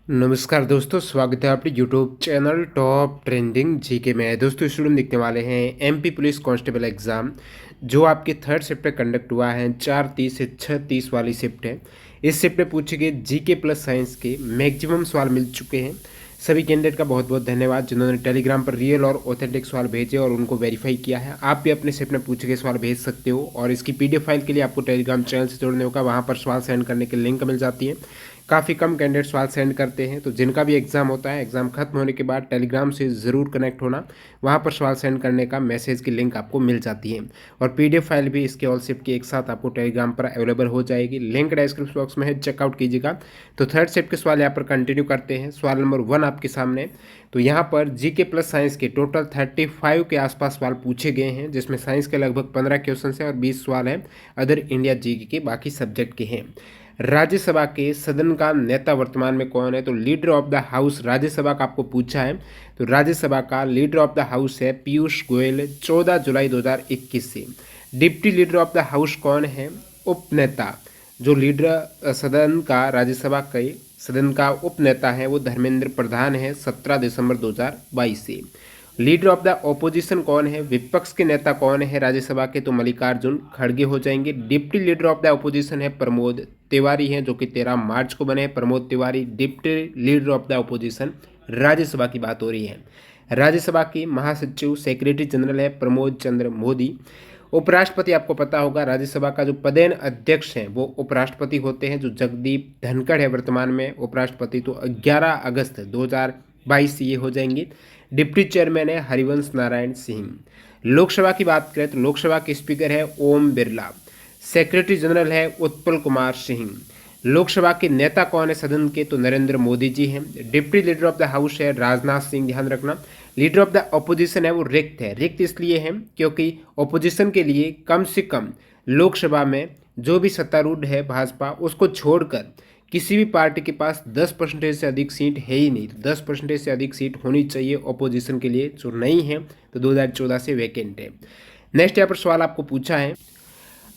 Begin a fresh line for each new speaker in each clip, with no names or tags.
नमस्कार दोस्तों, स्वागत है आपके YouTube channel top trending GK में। दोस्तों स्टूडेंट देखने वाले हैं एमपी पुलिस कांस्टेबल एग्ज़ाम जो आपके 3rd शिफ्ट पे कंडक्ट हुआ है। 4:30 से 6:30 वाली शिफ्ट है। इस शिफ्ट में पूछे गए जीके प्लस साइंस के मैक्सिमम सवाल मिल चुके हैं। सभी कैंडिडेट का बहुत बहुत धन्यवाद जिन्होंने टेलीग्राम पर रियल और ऑथेंटिक सवाल भेजे और उनको वेरीफाई किया है। आप भी अपने शिफ्ट में पूछे गए सवाल भेज सकते हो और इसकी पीडीएफ फाइल के लिए आपको टेलीग्राम चैनल से जुड़ने होगा। वहाँ पर सवाल सेंड करने की लिंक मिल जाती है। काफ़ी कम कैंडिडेट सवाल सेंड करते हैं, तो जिनका भी एग्ज़ाम होता है, एग्ज़ाम खत्म होने के बाद टेलीग्राम से ज़रूर कनेक्ट होना। वहाँ पर सवाल सेंड करने का मैसेज की लिंक आपको मिल जाती है और पीडीएफ फाइल भी इसके ऑल शिफ्ट की एक साथ आपको टेलीग्राम पर अवेलेबल हो जाएगी। लिंक डिस्क्रिप्शन बॉक्स में है, चेकआउट कीजिएगा। तो 3rd शिफ्ट के सवाल यहाँ पर कंटिन्यू करते हैं। सवाल नंबर 1 आपके सामने। तो यहाँ पर जीके प्लस साइंस के टोटल 35 के आसपास सवाल पूछे गए हैं, जिसमें साइंस के लगभग 15 क्वेश्चन हैं और 20 सवाल हैं अदर इंडिया जीके के बाकी सब्जेक्ट के हैं। राज्यसभा के सदन का नेता वर्तमान में कौन है? तो leader of the house Rajya Sabha का आपको पूछा है। तो राज्यसभा का लीडर ऑफ द हाउस है पीयूष गोयल, 14 जुलाई 2021 से। Deputy leader of the house कौन है? उपनेता। जो लीडर सदन का राज्यसभा के सदन का उपनेता है वो धर्मेंद्र प्रधान है, 17 दिसंबर 2022 से। लीडर ऑफ द ऑपोजिशन कौन है? विपक्ष के नेता कौन है राज्यसभा के? तो मल्लिकार्जुन खड़गे हो जाएंगे। Deputy leader of the opposition है प्रमोद तिवारी हैं, जो कि 13 मार्च को बने हैं। Pramod Tiwari deputy leader of the opposition Rajya Sabha की बात हो रही है। राज्यसभा के महासचिव सेक्रेटरी जनरल है प्रमोद चंद्र मोदी। उपराष्ट्रपति आपको पता होगा, राज्यसभा का जो पदेन अध्यक्ष हैं वो उपराष्ट्रपति होते हैं, जो जगदीप धनखड़ है वर्तमान में उपराष्ट्रपति। तो 11 अगस्त 2022 से ये हो जाएंगे। डिप्टी चेयरमैन है हरिवंश नारायण सिंह। लोकसभा की बात करें तो लोकसभा के स्पीकर है ओम बिरला। सेक्रेटरी जनरल है उत्पल कुमार सिंह। लोकसभा के नेता कौन है सदन के? तो नरेंद्र मोदी जी हैं। Deputy leader of the house है राजनाथ सिंह, ध्यान रखना। लीडर ऑफ द अपोजिशन है वो रिक्त है। रिक्त इसलिए है क्योंकि अपोजिशन के लिए कम से कम लोकसभा में जो भी सत्तारूढ़ है भाजपा, उसको छोड़कर किसी भी पार्टी के पास 10% से अधिक सीट है ही नहीं। तो 10% से अधिक सीट होनी चाहिए अपोजिशन के लिए, जो नहीं है तो 2014 से वैकेंट है। नेक्स्ट यहाँ पर सवाल आपको पूछा है।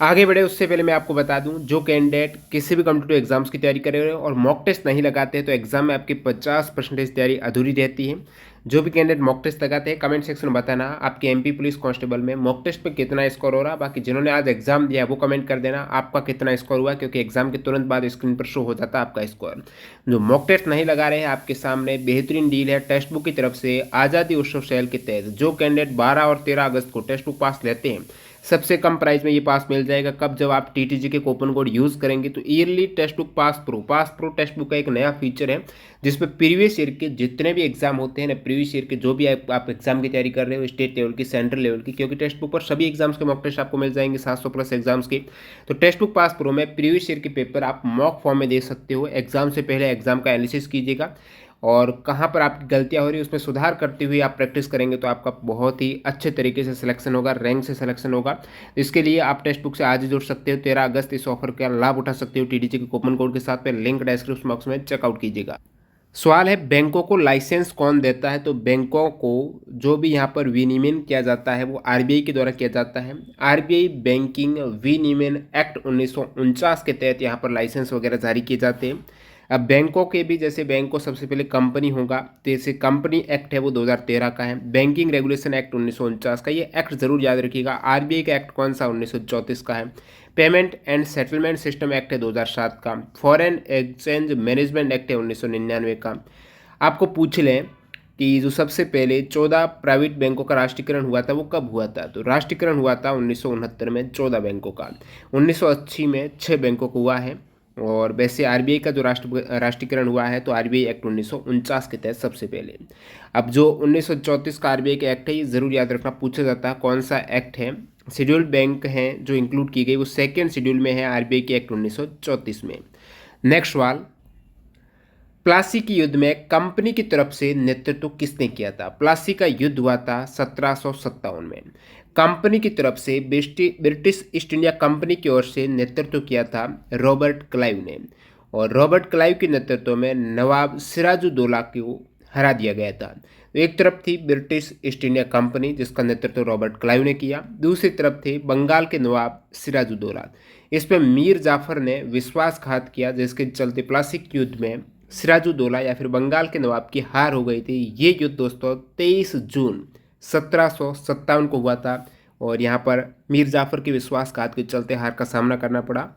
आगे बढ़े उससे पहले मैं आपको बता दूं, जो कैंडिडेट किसी भी कॉम्पिटिटिव एग्जाम्स की तैयारी कर रहे हो और मॉक टेस्ट नहीं लगाते हैं तो एग्जाम में आपकी 50% तैयारी अधूरी रहती है। जो भी कैंडिडेट मॉक टेस्ट लगाते हैं कमेंट सेक्शन में बताना आपके एमपी पुलिस कांस्टेबल में मॉक टेस्ट पे कितना स्कोर हो रहा। बाकी जिन्होंने आज एग्जाम दिया वो कमेंट कर देना आपका कितना स्कोर हुआ, क्योंकि एग्जाम के तुरंत बाद स्क्रीन पर शो हो जाता है आपका स्कोर। जो मॉक टेस्ट नहीं लगा रहे हैं आपके सामने बेहतरीन डील है टेक्स्ट बुक की तरफ से। आज़ादी उत्सव सेल के तहत जो कैंडिडेट 12 और 13 अगस्त को टेक्स्ट बुक पास लेते हैं सबसे कम प्राइस में ये पास मिल जाएगा। कब? जब आप टीटीजी के कूपन कोड यूज़ करेंगे। तो yearly text book pass pro text book का एक नया फीचर है जिसमें प्रीवियस ईयर के जितने भी एग्जाम होते हैं ना, प्रीवियस ईयर के जो भी आप एग्जाम की तैयारी कर रहे हो, स्टेट लेवल की, सेंट्रल लेवल की, क्योंकि टेक्स्ट बुक पर सभी एग्जाम्स के मॉक टेस्ट आपको मिल जाएंगे 700 प्लस एग्जाम्स के। तो टेक्स्ट बुक पास प्रो में प्रीवियस ईयर के पेपर आप मॉक फॉर्म में दे सकते हो। एग्जाम से पहले एग्जाम का एनालिसिस कीजिएगा और कहाँ पर आपकी गलतियाँ हो रही है उसमें सुधार करते हुए आप प्रैक्टिस करेंगे तो आपका बहुत ही अच्छे तरीके से सिलेक्शन होगा, रैंक से सिलेक्शन होगा। इसके लिए आप टेक्स्ट बुक से आज ही जुड़ सकते हो। 13 अगस्त इस ऑफर का लाभ उठा सकते हो टीडीजी के कूपन कोड के साथ पे। लिंक डिस्क्रिप्शन बॉक्स में चेकआउट कीजिएगा। सवाल है बैंकों को लाइसेंस कौन देता है? तो बैंकों को जो भी यहाँ पर विनियमन किया जाता है वो आरबीआई के द्वारा किया जाता है। आरबीआई बैंकिंग विनियमन एक्ट 1949 के तहत यहाँ पर लाइसेंस वगैरह जारी किए जाते हैं। अब बैंकों के भी, जैसे बैंक को सबसे पहले कंपनी होगा, तो जैसे कंपनी एक्ट है वो 2013 का है। बैंकिंग रेगुलेशन एक्ट 1949 का, ये एक्ट जरूर याद रखिएगा। आरबीआई का एक्ट कौन सा? 1934 का है। Payment and settlement system act है 2007 का। फॉरेन एक्सचेंज मैनेजमेंट एक्ट है 1999 का। आपको पूछ लें कि जो सबसे पहले 14 प्राइवेट बैंकों का राष्ट्रीयकरण हुआ था वो कब हुआ था? तो राष्ट्रीयकरण हुआ था 1969 में 14 बैंकों का। 1980 में 6 बैंकों को हुआ है। और वैसे आरबीआई का जो राष्ट्रीयकरण हुआ है तो आरबीआई एक्ट 1949 के तहत सबसे पहले। अब जो 1934 का आरबीआई का एक्ट है ये ज़रूर याद रखना, पूछा जाता है कौन सा एक्ट है। शेड्यूल्ड बैंक हैं जो इंक्लूड की गई वो सेकेंड शेड्यूल में है आरबीआई के एक्ट 1934 में। नेक्स्ट सवाल, प्लासी की युद्ध में कंपनी की तरफ से नेतृत्व किसने किया था? प्लासी का युद्ध हुआ था 1757 में। कंपनी की तरफ से ब्रिटिश ईस्ट इंडिया कंपनी की ओर से नेतृत्व किया था रॉबर्ट क्लाइव ने, और रॉबर्ट क्लाइव के नेतृत्व में नवाब सिराजुद्दौला को हरा दिया गया था। तो एक तरफ थी ब्रिटिश ईस्ट इंडिया कंपनी जिसका नेतृत्व रॉबर्ट क्लाइव ने किया, दूसरी तरफ थे बंगाल के नवाब सिराजुद्दौला। इस पर मीर जाफर ने विश्वासघात किया जिसके चलते प्लासी के युद्ध में सिराजुद्दौला या फिर बंगाल के नवाब की हार हो गई थी। ये युद्ध दोस्तों 23 जून 1757 को हुआ था और यहाँ पर मीर जाफर के विश्वासघात के चलते हार का सामना करना पड़ा।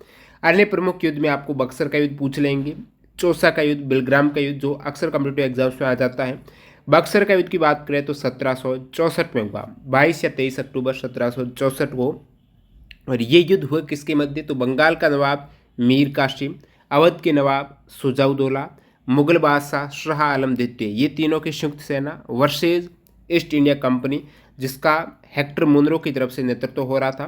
अन्य प्रमुख युद्ध में आपको बक्सर का युद्ध पूछ लेंगे, चौसा का युद्ध, बिलग्राम का युद्ध जो अक्सर कॉम्पिटिटिव एग्जाम्स में आ जाता है। बक्सर का युद्ध की बात करें तो 1764 में हुआ, 22 या 23 अक्टूबर 1764 को। और ये युद्ध हुआ किसके मध्य? तो बंगाल का नवाब मीर कासिम, अवध के नवाब सुजाउद्दौला, मुगल बादशाह शाह आलम द्वितीय, ये तीनों की संयुक्त सेना वर्सेज ईस्ट इंडिया कंपनी, जिसका हेक्टर मुनरो की तरफ से नेतृत्व हो रहा था।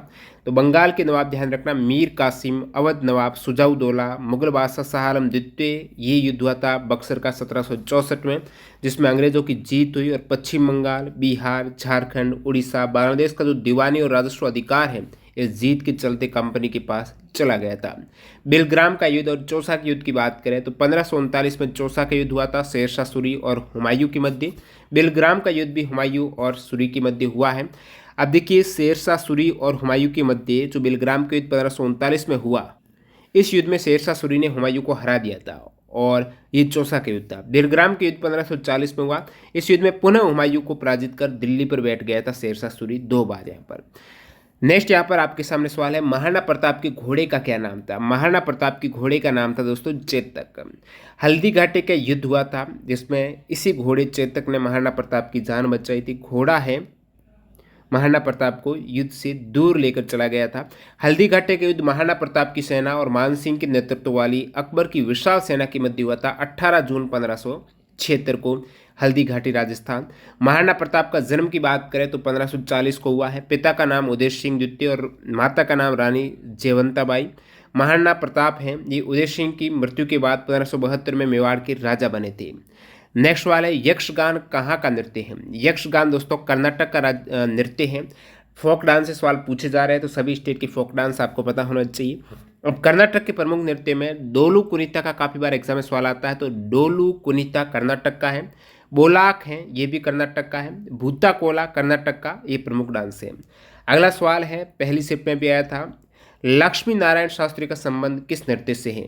तो बंगाल के नवाब ध्यान रखना मीर कासिम, अवध नवाब सुजाउद्दौला, मुगल बादशाह शाह आलम द्वितीय। ये युद्ध हुआ था बक्सर का 1764 में, जिसमें अंग्रेजों की जीत हुई और पश्चिम बंगाल, बिहार, झारखंड, उड़ीसा, बांग्लादेश का जो दीवानी और राजस्व अधिकार है इस जीत के चलते कंपनी के पास चला गया था। बिलग्राम का युद्ध और चौसा के युद्ध की बात करें तो 1539 में चौसा का युद्ध हुआ था शेरशाह सूरी और हुमायूं के मध्य। बिलग्राम का युद्ध भी हुमायूं और सूरी के मध्य हुआ है। अब देखिए शेरशाह सूरी और हुमायूं के मध्य जो बिलग्राम का युद्ध 1539 में हुआ, इस युद्ध में शेरशाह सूरी ने हुमायूं को हरा दिया था और ये चौसा का युद्ध था। बिलग्राम के युद्ध 1540 में हुआ। इस युद्ध में पुनः हुमायूं को पराजित कर दिल्ली पर बैठ गया था शेरशाह सूरी 2 बार यहाँ पर। नेक्स्ट यहाँ पर आपके सामने सवाल है, महाराणा प्रताप के घोड़े का क्या नाम था? महाराणा प्रताप के घोड़े का नाम था दोस्तों चेतक। हल्दी घाटी का युद्ध हुआ था जिसमें इसी घोड़े चेतक ने महाराणा प्रताप की जान बचाई थी। घोड़ा है महाराणा प्रताप को युद्ध से दूर लेकर चला गया था। हल्दी घाटी का युद्ध महाराणा प्रताप की सेना और मान सिंह के नेतृत्व वाली अकबर की विशाल सेना के मध्य हुआ था 18 जून 1576 को, हल्दी घाटी राजस्थान। महाराणा प्रताप का जन्म की बात करें तो 1540 को हुआ है। पिता का नाम उदय सिंह द्वितीय और माता का नाम रानी जयवंताबाई। महाराणा प्रताप हैं ये उदय सिंह की मृत्यु के बाद 1572 में मेवाड़ के राजा बने थे। नेक्स्ट वाला है, यक्षगान कहाँ का नृत्य है? यक्षगान दोस्तों कर्नाटक का नृत्य है। फोक डांस से सवाल पूछे जा रहे हैं तो सभी स्टेट की फोक डांस आपको पता होना चाहिए। अब कर्नाटक के प्रमुख नृत्य में डोलू कुनिता का काफ़ी बार एग्जाम में सवाल आता है, तो डोलू कुनिता कर्नाटक का है। बोलाक है ये भी कर्नाटक का है। भूता कोला कर्नाटक का ये प्रमुख डांस है। अगला सवाल है, पहली शिफ्ट में भी आया था, लक्ष्मी नारायण शास्त्री का संबंध किस नृत्य से है?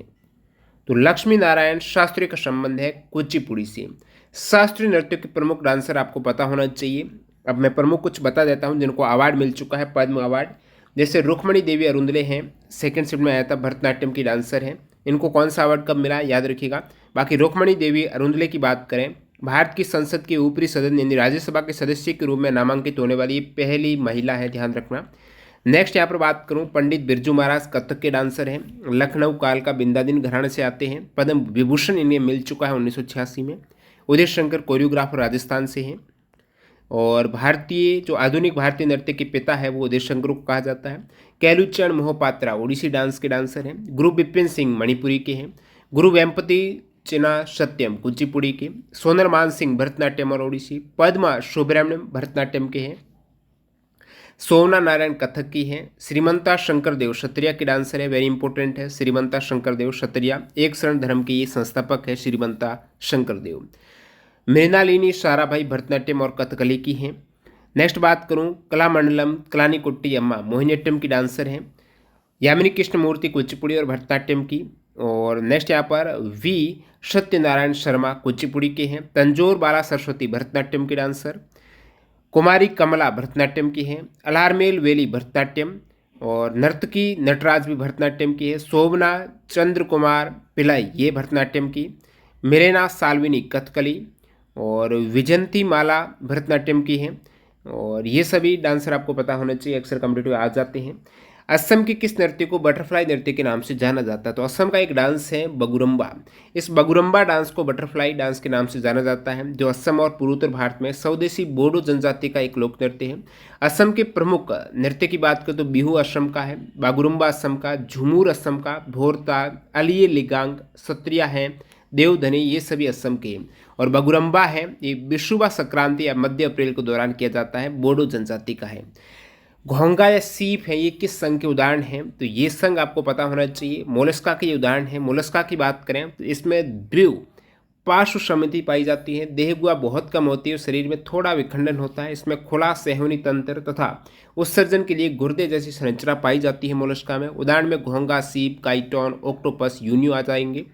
तो लक्ष्मी नारायण शास्त्री का संबंध है कुचिपुड़ी से। शास्त्रीय नृत्य के प्रमुख डांसर आपको पता होना चाहिए। अब मैं प्रमुख कुछ बता देता हूँ जिनको अवार्ड मिल चुका है, पद्म अवार्ड। जैसे रुक्मणी देवी अरुंदले हैं, सेकंड शिफ्ट में आया था, भरतनाट्यम की डांसर हैं। इनको कौन सा अवार्ड कब मिला याद रखिएगा। बाकी रुक्मणी देवी अरुंदले की बात करें, भारत की संसद के ऊपरी सदन यानी राज्यसभा के सदस्य के रूप में नामांकित होने वाली पहली महिला है, ध्यान रखना। नेक्स्ट यहाँ पर बात करूँ, पंडित बिरजू महाराज कथक के डांसर हैं, लखनऊ काल का बिंदादिन घराने से आते हैं। पद्म विभूषण इन्हें मिल चुका है 1986 में। उदय शंकर कोरियोग्राफर राजस्थान से हैं और भारतीय जो आधुनिक भारतीय नृत्य के पिता है वो उदय शंकर को कहा जाता है। कैलुचरण मोहपात्रा ओडिसी डांस के डांसर हैं। गुरु बिपिन सिंह मणिपुरी के हैं। गुरु वेम्पति चिना सत्यम कुचिपुड़ी के। सोनल मान सिंह भरतनाट्यम और ओडिसी। पद्मा सुब्रमण्यम भरतनाट्यम के हैं। सोमना नारायण कथक की हैं। श्रीमंता शंकरदेव क्षत्रिया के डांसर है, वेरी इंपॉर्टेंट है। श्रीमंता शंकरदेव क्षत्रिया, एक शरण धर्म के ये संस्थापक है श्रीमंता शंकरदेव। मृणालिनी साराभाई भरतनाट्यम और कथकली की हैं। नेक्स्ट बात करूं, कलामंडलम कलानीकुट्टी अम्मा मोहिनीअट्टम की डांसर हैं। यामिनी कृष्णमूर्ति कुचिपुड़ी और भरतनाट्यम की। और नेक्स्ट यहाँ पर वी सत्यनारायण शर्मा कुचिपुड़ी के हैं। तंजोर बाला सरस्वती भरतनाट्यम की डांसर। कुमारी कमला भरतनाट्यम की हैं। अलारमेल वेली भरतनाट्यम और नर्तकी नटराज भी भरतनाट्यम की है। शोभना चंद्र कुमार पिलाई ये भरतनाट्यम की। मिरेना साल्विनी कथकली और विजंती माला भरतनाट्यम की हैं। और ये सभी डांसर आपको पता होना चाहिए, अक्सर कॉम्पिटिटिव आ जाते हैं। असम के किस नृत्य को बटरफ्लाई नृत्य के नाम से जाना जाता है? तो असम का एक डांस है बगुरम्बा। इस बगुरम्बा डांस को बटरफ्लाई डांस के नाम से जाना जाता है, जो असम और पूर्वोत्तर भारत में स्वदेशी बोडो जनजाति का एक लोक नृत्य है। असम के प्रमुख नृत्य की बात करें तो बिहू असम का है, बागुरुम्बा असम का, झुमूर असम का, भोरताल, अलिये लिगांग, सत्रिया है, देवधनी ये सभी असम के हैं। और बगुरम्बा है ये विषुवा संक्रांति या मध्य अप्रैल के दौरान किया जाता है, बोडो जनजाति का है। घोंगा या सीप है ये किस संघ के उदाहरण हैं? तो ये संघ आपको पता होना चाहिए, मोलस्का के ये उदाहरण है। मोलस्का की बात करें तो इसमें द्विव पार्श्व समिति पाई जाती है। देहगुआ बहुत कम होती है और शरीर में थोड़ा विखंडन होता है। इसमें खुला संवहनी तंत्र तथा उत्सर्जन के लिए गुर्दे जैसी संरचना पाई जाती है मोलस्का में। उदाहरण में घोंगा, सीप, काइटोन, ऑक्टोपस, यूनियो आ जाएंगे।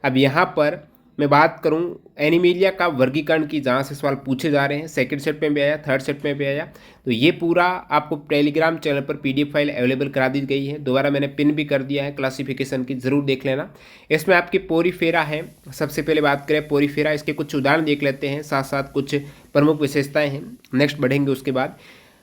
अब यहाँ पर मैं बात करूं एनीमिलिया का वर्गीकरण की, जहाँ से सवाल पूछे जा रहे हैं, सेकंड सेट में भी आया, थर्ड सेट में भी आया, तो ये पूरा आपको टेलीग्राम चैनल पर पीडीएफ फाइल अवेलेबल करा दी गई है। दोबारा मैंने पिन भी कर दिया है क्लासिफिकेशन की, जरूर देख लेना। इसमें आपकी पोरीफेरा है। सबसे पहले बात करें पोरीफेरा, इसके कुछ उदाहरण देख लेते हैं, साथ साथ कुछ प्रमुख विशेषताएं हैं, नेक्स्ट बढ़ेंगे उसके बाद।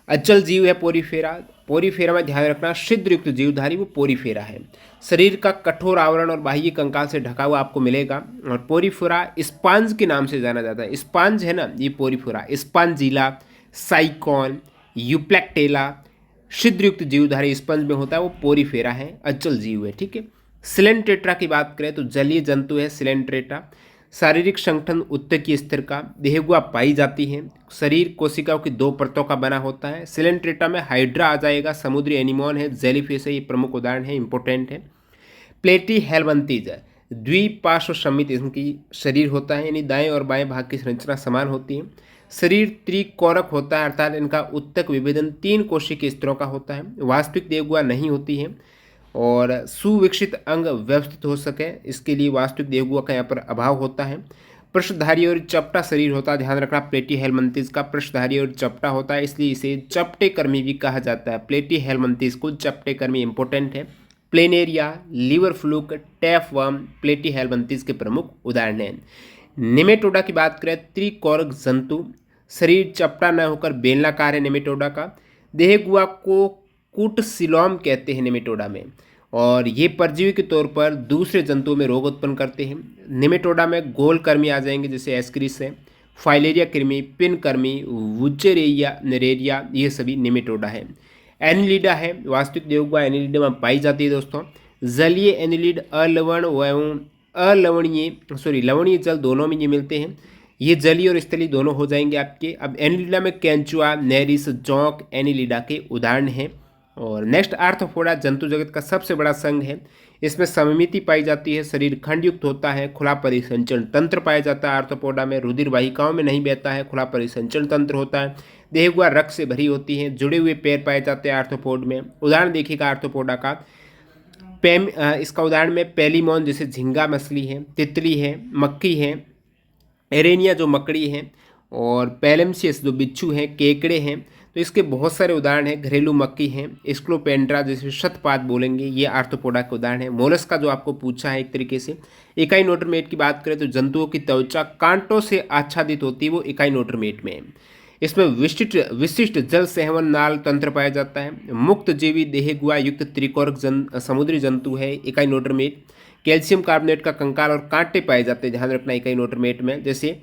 अचल जीव है पोरीफेरा। पोरीफेरा में ध्यान रखना छिद्रयुक्त जीवधारी वो पोरीफेरा है। शरीर का कठोर आवरण और बाह्य कंकाल से ढका हुआ आपको मिलेगा। और पोरीफेरा स्पंज के नाम से जाना जाता है। स्पंज है ना ये पोरीफेरा, स्पंजिला, साइकॉन, यूप्लेक्टेला, छिद्रयुक्त जीवधारी स्पंज में होता है, वो पोरीफेरा है, अचल जीव है। ठीक है। सिलेंट्रेटा की बात करें तो जलीय जंतु है सिलेंट्रेटा। शारीरिक संगठन उत्तकीय स्तर का, देहगुआ पाई जाती है। शरीर कोशिकाओं की 2 परतों का बना होता है। सिलेंट्रेटा में हाइड्रा आ जाएगा, समुद्री एनिमोन है, जेलीफिश है, ये प्रमुख उदाहरण है, इंपॉर्टेंट है। प्लेटी हेलमंतीज द्विपार्श्व समित इनकी शरीर होता है, यानी दाएं और बाएं भाग की संरचना समान होती है। शरीर त्रिकोरक होता है, अर्थात इनका उत्तक विभेदन 3 कोशिकीय स्तरों का होता है। वास्तविक देहगुआ नहीं होती है और सुविकसित अंग व्यवस्थित हो सके इसके लिए वास्तविक देहगुआ का यहाँ पर अभाव होता है। पृष्ठधारी और चपटा शरीर होता है, ध्यान रखना प्लेटी हेलमंतीज का पृष्ठधारी और चपटा होता है, इसलिए इसे चपटे कर्मी भी कहा जाता है। प्लेटी हेलमंतीज को चपटे कर्मी इंपॉर्टेंट है। प्लेनेरिया, लीवर फ्लूक, टैफ वर्म प्लेटी हेलमंतीज के प्रमुख उदाहरण हैं। निमेटोडा की बात करें, त्रिकोरक जंतु, शरीर चपटा न होकर बेलनाकार है निमेटोडा का। देहगुआ को कूटसिलोम कहते हैं निमेटोडा में, और ये परजीवी के तौर पर दूसरे जंतुओं में रोग उत्पन्न करते हैं। निमेटोडा में गोल कर्मी आ जाएंगे, जैसे एस्क्रिस है, फाइलेरिया कृमि, पिन कर्मी, वुचेरेरिया, नेरेरिया, ये सभी निमेटोडा है। एनिलिडा है, वास्तविक देहगुआ एनिलिडा में पाई जाती है दोस्तों। जलीय एनिलिड अलवण एवं लवणीय जल दोनों में ये मिलते हैं। ये जलीय और स्थलीय दोनों हो जाएंगे आपके। अब एनिलिडा में कैंचुआ, नेरिस, जोंक एनिलिडा के उदाहरण हैं। और नेक्स्ट आर्थ्रोपोडा जंतु जगत का सबसे बड़ा संघ है। इसमें सममिति पाई जाती है, शरीर खंडयुक्त होता है, खुला परिसंचरण तंत्र पाया जाता है आर्थ्रोपोडा में, रुधिर वाहिकाओं में नहीं बहता है, खुला परिसंचरण तंत्र होता है, देहगुआ रक्त से भरी होती है, जुड़े हुए पैर पाए जाते हैं आर्थ्रोपोड में। उदाहरण देखिएगा आर्थ्रोपोडा का, इसका उदाहरण में पेलीमोन जैसे झींगा मछली है, तितली है, मक्खी है, एरेनिया जो मकड़ी है, और पैलेमसियस जो बिच्छू हैं, केकड़े हैं। तो इसके बहुत सारे उदाहरण हैं। घरेलू मक्खी हैं, स्क्लोपेंड्रा जैसे शतपात बोलेंगे, ये आर्थ्रोपोडा के उदाहरण है। मोलस्क का जो आपको पूछा है एक तरीके से। इकाइनोटरमेट की बात करें तो जंतुओं की त्वचा कांटों से आच्छादित होती है, वो इकाइनोटरमेट में है। इसमें विशिष्ट जल सेवन नाल तंत्र पाया जाता है। मुक्त जीवी देहगुआ युक्त त्रिकोरक समुद्री जंतु है इकाइनोटरमेट। कैल्शियम कार्बोनेट का कंकाल और कांटे पाए जाते हैं, ध्यान रखना इकाइनोटरमेट में, जैसे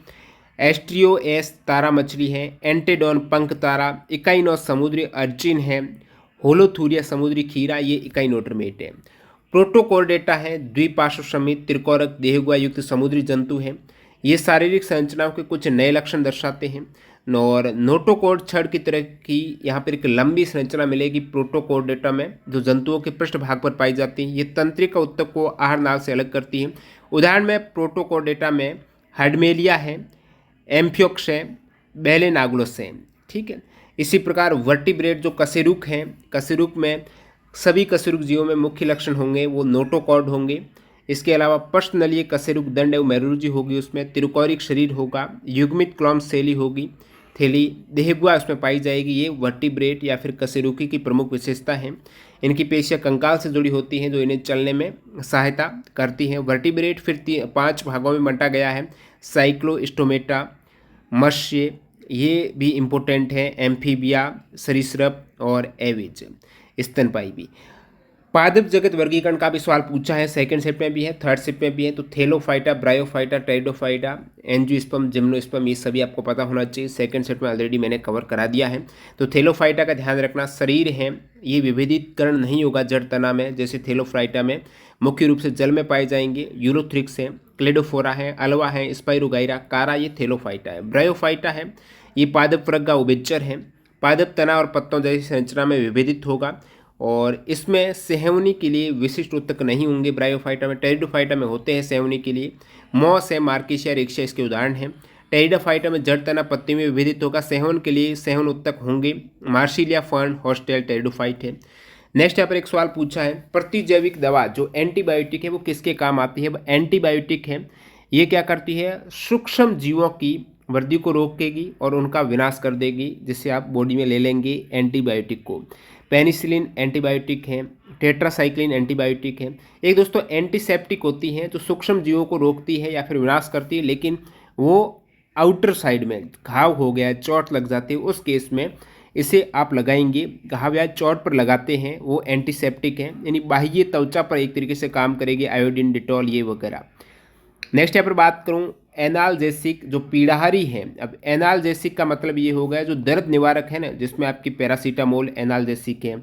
एस्ट्रियोएस तारा मछली है, एंटेडोन पंख तारा, इकाइनोस समुद्री अर्चिन है, होलोथूरिया समुद्री खीरा, ये इकाइनोटरमेट है। प्रोटोकोर्डेटा है, द्विपार्श्व समित त्रिकोरक देहगुआ युक्त समुद्री जंतु है। ये शारीरिक संरचनाओं के कुछ नए लक्षण दर्शाते हैं। और नोटोकोर्ड छड़ की तरह की यहाँ पर एक लंबी संरचना मिलेगी प्रोटोकोर्डेटा में, जो जंतुओं के पृष्ठभाग पर पाई जाती है। ये तंत्रिका उत्तक को आहार नाल से अलग करती है। उदाहरण में प्रोटोकोर्डेटा में हाइडमेलिया है, एम्फियोक्स है, बेलेनागुलस है। ठीक है। इसी प्रकार वर्टिब्रेट जो कशेरुक हैं, कशेरुक में सभी कशेरुक जीवों में मुख्य लक्षण होंगे वो नोटोकॉर्ड होंगे। इसके अलावा पश्चनलीय कशेरुक दंड एवं मेरुरुचि होगी, उसमें तिरुकोरिक शरीर होगा, युग्मित क्लॉम शैली होगी, थैली देहगुआ उसमें पाई जाएगी। ये वर्टिब्रेट या फिर कशेरुकी की प्रमुख विशेषता है। इनकी पेशियां कंकाल से जुड़ी होती हैं जो इन्हें चलने में सहायता करती हैं। वर्टिब्रेट फिर 5 भागों में बांटा गया है, साइक्लोस्टोमेटा, मत्स्य, ये भी इम्पोर्टेंट है, एम्फीबिया, सरीसृप और एविज, स्तनपायी भी। पादप जगत वर्गीकरण का भी सवाल पूछा है, सेकंड सेट में भी है, थर्ड सेट में भी है। तो Thallophyta, bryophyta, pteridophyta, angiosperm, gymnosperm, ये सभी आपको पता होना चाहिए। सेकंड सेट में ऑलरेडी मैंने कवर करा दिया है। तो थेलोफाइटा का ध्यान रखना, शरीर है ये विभेदितकरण नहीं होगा जड़ तना में, जैसे थेलोफाइटा में मुख्य रूप से जल में पाए जाएंगे। यूरोथ्रिक्स है, क्लेडोफोरा है, अल्वा है, स्पाइरोगाइरा, कारा, ये थेलोफाइटा है। ब्रायोफाइटा है, ये पादप वर्ग का उभयचर है, पादप तना और पत्तों जैसी संरचना में विभेदित होगा और इसमें सेहवनी के लिए विशिष्ट उत्तक नहीं होंगे। ब्रायोफाइटा में, टेरिडोफाइटा में होते हैं सेहवनी के लिए। मॉस है, मार्किशिया, रिक्शिया इसके उदाहरण हैं। टेरिडोफाइटा में जड़ तना पत्ती में विभेदित होगा, सेहवन के लिए सेहवन उत्तक होंगे। मार्सिलिया फर्न, हॉस्टेल, टेरिडोफाइट है। नेक्स्ट यहाँ पर एक सवाल पूछा है, प्रतिजैविक दवा जो एंटीबायोटिक है वो किसके काम आती है? एंटीबायोटिक है, ये क्या करती है, सूक्ष्म जीवों की वृद्धि को रोकेगी और उनका विनाश कर देगी, जिससे आप बॉडी में ले लेंगे एंटीबायोटिक को। पेनिसिलिन एंटीबायोटिक है, टेट्रासाइक्लिन एंटीबायोटिक है। एक दोस्तों एंटीसेप्टिक होती हैं जो सूक्ष्म जीवों को रोकती है या फिर विनाश करती है, लेकिन वो आउटर साइड में घाव हो गया, चोट लग जाती है, उस केस में इसे आप लगाएंगे। घाव या चोट पर लगाते हैं, वो एंटीसेप्टिक है, यानी बाह्य त्वचा पर एक तरीके से काम करेगी, आयोडीन, डिटॉल ये वगैरह। नेक्स्ट यहाँ पर बात करूँ एनाल्जेसिक जो पीड़ाहारी है। अब एनाल्जेसिक का मतलब ये होगा जो दर्द निवारक है ना, जिसमें आपकी पैरासीटामोल एनाल्जेसिक है,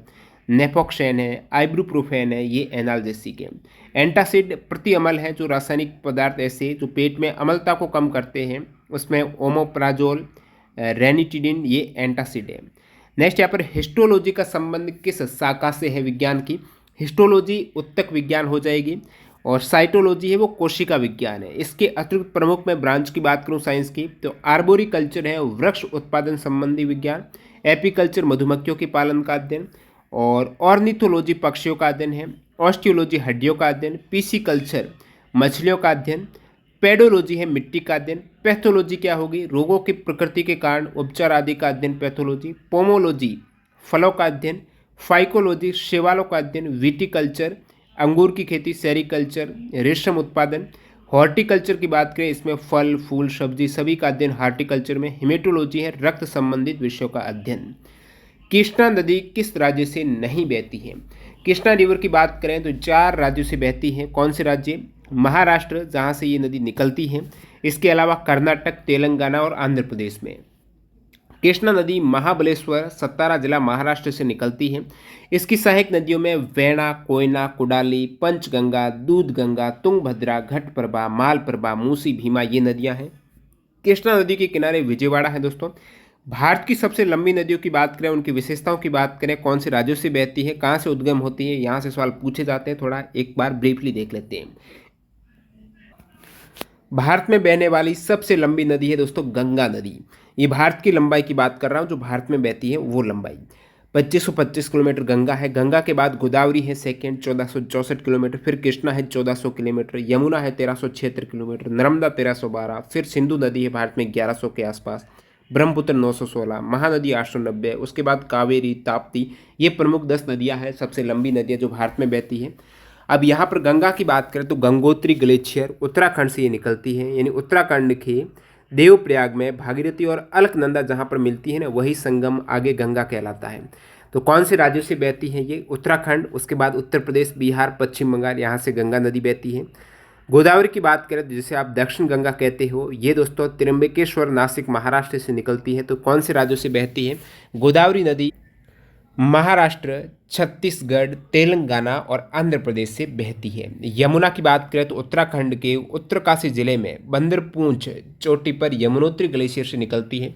नेफोक्सेन है, आइब्रूप्रोफेन है, ये एनाल्जेसिक है। एंटासिड प्रति अमल है, जो रासायनिक पदार्थ ऐसे जो पेट में अम्लता को कम करते हैं, उसमें ओमोप्राजोल, रेनिटिडिन, ये एंटासिड है। नेक्स्ट यहाँ पर हिस्टोलॉजी का संबंध किस शाखा से है विज्ञान की? हिस्टोलॉजी उत्तक विज्ञान हो जाएगी, और साइटोलॉजी है वो कोशिका विज्ञान है। इसके अतिरिक्त प्रमुख मैं ब्रांच की बात करूं साइंस की, तो आर्बोरिकल्चर है वृक्ष उत्पादन संबंधी विज्ञान, एपीकल्चर मधुमक्खियों के पालन का अध्ययन, और ऑर्निथोलॉजी पक्षियों का अध्ययन है, ऑस्टियोलॉजी हड्डियों का अध्ययन, पीसिकल्चर मछलियों का अध्ययन, पेडोलॉजी है मिट्टी का अध्ययन, पैथोलॉजी क्या होगी, रोगों की प्रकृति के कारण उपचार आदि का अध्ययन पैथोलॉजी, पोमोलॉजी फलों का अध्ययन, फाइकोलॉजी शैवालों का अध्ययन, विटिकल्चर अंगूर की खेती, सेरिकल्चर रेशम उत्पादन, हॉर्टिकल्चर की बात करें इसमें फल फूल सब्जी सभी का अध्ययन हार्टिकल्चर में, हेमेटोलॉजी है रक्त संबंधित विषयों का अध्ययन। कृष्णा नदी किस राज्य से नहीं बहती है? कृष्णा रिवर की बात करें तो 4 राज्यों से बहती है। कौन से राज्य? महाराष्ट्र, जहाँ से ये नदी निकलती है, इसके अलावा कर्नाटक, तेलंगाना और आंध्र प्रदेश में। कृष्णा नदी महाबलेश्वर, सतारा जिला महाराष्ट्र से निकलती है। इसकी सहायक नदियों में वेणा, कोयना, कुडाली, पंचगंगा, दूधगंगा, तुंगभद्रा, घटप्रभा, मालप्रभा, मूसी, भीमा, ये नदियां हैं। कृष्णा नदी के किनारे विजयवाड़ा है। दोस्तों भारत की सबसे लंबी नदियों की बात करें, उनकी विशेषताओं की बात करें, कौन से राज्यों से बहती है, कहाँ से उद्गम होती है, यहाँ से सवाल पूछे जाते हैं। थोड़ा एक बार ब्रीफली देख लेते हैं। भारत में बहने वाली सबसे लंबी नदी है दोस्तों गंगा नदी। ये भारत की लंबाई की बात कर रहा हूँ, जो भारत में बहती है वो लंबाई 2525 किलोमीटर गंगा है। गंगा के बाद गोदावरी है सेकेंड 1464 किलोमीटर, फिर कृष्णा है 1400 किलोमीटर, यमुना है 1376 किलोमीटर, नर्मदा 1312, फिर सिंधु नदी है भारत में 1100 के आसपास, ब्रह्मपुत्र 916, महानदी 890, उसके बाद कावेरी, ताप्ती, ये प्रमुख 10 नदियाँ हैं, सबसे लंबी नदियाँ जो भारत में बहती हैं। अब यहाँ पर गंगा की बात करें तो गंगोत्री ग्लेशियर उत्तराखंड से ये निकलती है, यानी उत्तराखंड के देवप्रयाग में भागीरथी और अलकनंदा जहाँ पर मिलती है ना, वही संगम आगे गंगा कहलाता है। तो कौन से राज्यों से बहती है ये? उत्तराखंड, उसके बाद उत्तर प्रदेश, बिहार, पश्चिम बंगाल, यहाँ से गंगा नदी बहती है। गोदावरी की बात करें तो जिसे आप दक्षिण गंगा कहते हो, ये दोस्तों त्र्यंबकेश्वर, नासिक, महाराष्ट्र से निकलती है। तो कौन से राज्यों से बहती है गोदावरी नदी? महाराष्ट्र, छत्तीसगढ़, तेलंगाना और आंध्र प्रदेश से बहती है। यमुना की बात करें तो उत्तराखंड के उत्तरकाशी जिले में बंदरपूंछ चोटी पर यमुनोत्री ग्लेशियर से निकलती है।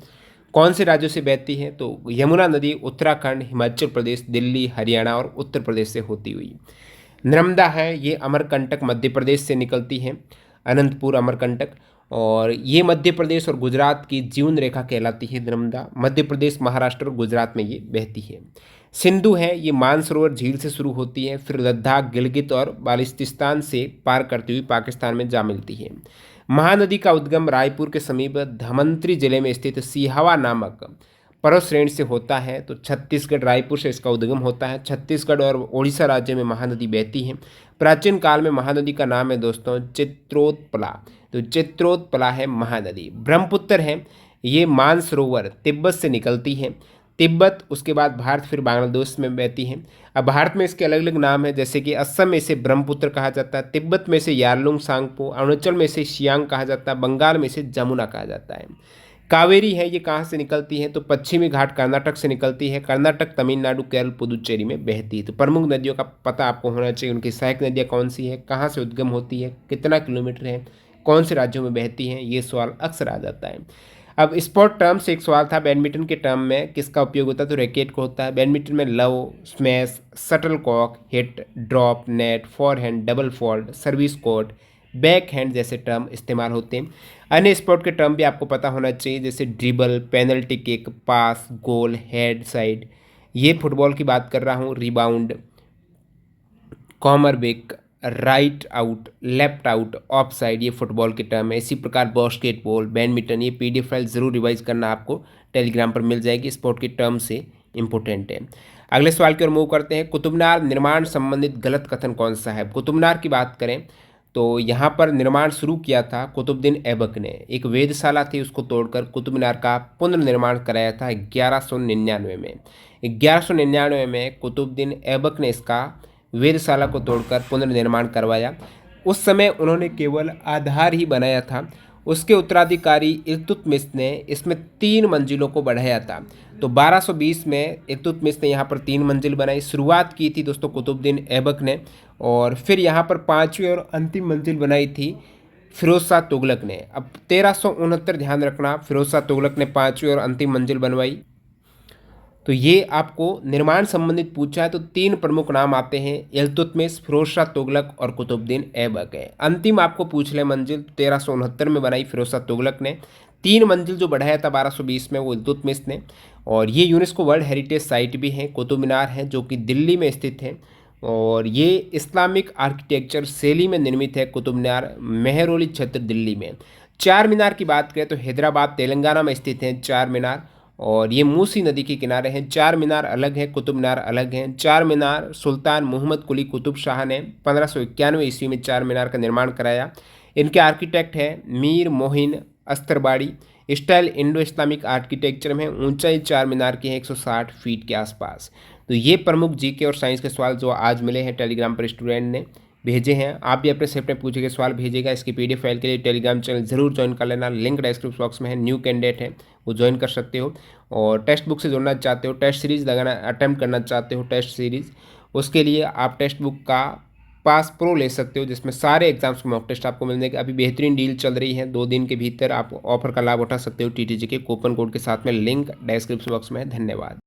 कौन से राज्यों से बहती है? तो यमुना नदी उत्तराखंड, हिमाचल प्रदेश, दिल्ली, हरियाणा और उत्तर प्रदेश से होती हुई। नर्मदा है ये अमरकंटक मध्य प्रदेश से निकलती है, अनंतपुर अमरकंटक, और ये मध्य प्रदेश और गुजरात की जीवन रेखा कहलाती है नर्मदा। मध्य प्रदेश, महाराष्ट्र और गुजरात में ये बहती है। सिंधु है ये मानसरोवर झील से शुरू होती है, फिर लद्दाख, गिलगित और बाल्टिस्तान से पार करती हुई पाकिस्तान में जा मिलती है। महानदी का उद्गम रायपुर के समीप धमंतरी जिले में स्थित सिहावा नामक पर्वत श्रेणी से होता है। तो छत्तीसगढ़, रायपुर से इसका उद्गम होता है। छत्तीसगढ़ और ओडिशा राज्य में महानदी बहती है। प्राचीन काल में महानदी का नाम है दोस्तों चित्रोत्पला, तो चित्रोत्पला है महानदी। ब्रह्मपुत्र है ये मानसरोवर तिब्बत से निकलती है, तिब्बत, उसके बाद भारत, फिर बांग्लादेश में बहती है। अब भारत में इसके अलग अलग नाम है, जैसे कि असम में इसे ब्रह्मपुत्र कहा जाता है, तिब्बत में इसे यारलुंग सांगपो, अरुणाचल में इसे सियांग कहा जाता है, बंगाल में इसे जमुना कहा जाता है। कावेरी है ये कहाँ से निकलती है? तो पश्चिमी घाट कर्नाटक से निकलती है, कर्नाटक, तमिलनाडु, केरल, पुदुचेरी में बहती है। तो प्रमुख नदियों का पता आपको होना चाहिए, उनकी सहायक नदियाँ कौन सी है, कहाँ से उद्गम होती है, कितना किलोमीटर है, कौन से राज्यों में बहती हैं, ये सवाल अक्सर आ जाता है। अब स्पोर्ट टर्म से एक सवाल था, बैडमिंटन के टर्म में किसका उपयोग होता है? तो रैकेट को होता है। बैडमिंटन में love, smash, shuttlecock, hit, drop, net, forehand, double fault, service court, back hand जैसे टर्म इस्तेमाल होते हैं। अन्य स्पोर्ट के टर्म भी आपको पता होना चाहिए, जैसे ड्रिबल, पेनल्टी किक, पास, गोल, हेड, साइड। ये फुटबॉल की बात कर रहा हूँ, rebound, corner kick, right out, left out, of side, ये फुटबॉल के टर्म है। इसी प्रकार बास्केटबॉल, बैडमिंटन, ये पीडीएफ फाइल ज़रूर रिवाइज करना, आपको टेलीग्राम पर मिल जाएगी, स्पोर्ट के टर्म से इंपॉर्टेंट है। अगले सवाल की ओर मूव करते हैं। कुतुब मीनार निर्माण संबंधित गलत कथन कौन सा है? कुतुब मीनार की बात करें तो यहाँ पर निर्माण शुरू किया था कुतुबुद्दीन ऐबक ने। एक वेधशाला थी, उसको तोड़कर कुतुब मीनार का पुनर्निर्माण कराया था 1199 में। 1199 में कुतुबुद्दीन ऐबक ने इसका वेधशाला को तोड़कर पुनर्निर्माण करवाया। उस समय उन्होंने केवल आधार ही बनाया था। उसके उत्तराधिकारी इल्तुतमिश ने इसमें 3 मंजिलों को बढ़ाया था। तो 1220 में इल्तुतमिश ने यहाँ पर 3 मंजिल बनाई। शुरुआत की थी दोस्तों कुतुबुद्दीन ऐबक ने, और फिर यहाँ पर 5वीं और अंतिम मंजिल बनाई थी फिरोज शाह तुगलक ने। अब 1369, ध्यान रखना, फिरोज शाह तुगलक ने 5वीं और अंतिम मंजिल बनवाई। तो ये आपको निर्माण संबंधित पूछा है तो 3 प्रमुख नाम आते हैं, इल्तुतमिश, फिरोज शाह तुगलक और कुतुबुद्दीन ऐबक है। अंतिम आपको पूछ ले मंजिल 1369 में बनाई फिरोज शाह तुगलक ने। 3 मंजिल जो बढ़ाया था 1220 में वो इल्तुतमिश ने। और ये यूनेस्को वर्ल्ड हेरिटेज साइट भी है। कुतुब मीनार है जो कि दिल्ली में स्थित है, और ये इस्लामिक आर्किटेक्चर शैली में निर्मित है। कुतुब मीनार मेहरौली क्षेत्र दिल्ली में। चार मीनार की बात करें तो हैदराबाद तेलंगाना में स्थित है चार मीनार, और ये मूसी नदी के किनारे हैं। चार मीनार अलग है, कुतुब मीनार अलग हैं। चार मीनार सुल्तान मोहम्मद कुली कुतुब शाह ने 1591 ईस्वी में चार मीनार का निर्माण कराया। इनके आर्किटेक्ट हैं Mir Mohin Astarabadi. Style Indo Islamic architecture में, ऊंचाई चार मीनार की है 160 फीट के आसपास। तो ये प्रमुख जीके और साइंस के सवाल जो आज मिले हैं टेलीग्राम पर स्टूडेंट ने भेजे हैं। आप भी अपने सेट में पूछे गए सवाल भेजिएगा। इसकी पीडीएफ फाइल के लिए टेलीग्राम चैनल जरूर ज्वाइन कर लेना, लिंक डिस्क्रिप्शन बॉक्स में है। न्यू कैंडिडेट है वो ज्वाइन कर सकते हो। और टेक्स्ट बुक से जुड़ना चाहते हो, टेस्ट सीरीज़ लगाना अटैम्प्ट करना चाहते हो टेस्ट सीरीज़, उसके लिए आप टेक्स्ट बुक का पास प्रो ले सकते हो, जिसमें सारे एग्जाम्स के मॉक टेस्ट आपको मिल जाएंगे। अभी बेहतरीन डील चल रही है, 2 दिन के भीतर आप ऑफर का लाभ उठा सकते हो टीटीजी के कूपन कोड के साथ में। लिंक डिस्क्रिप्शन बॉक्स में है। धन्यवाद।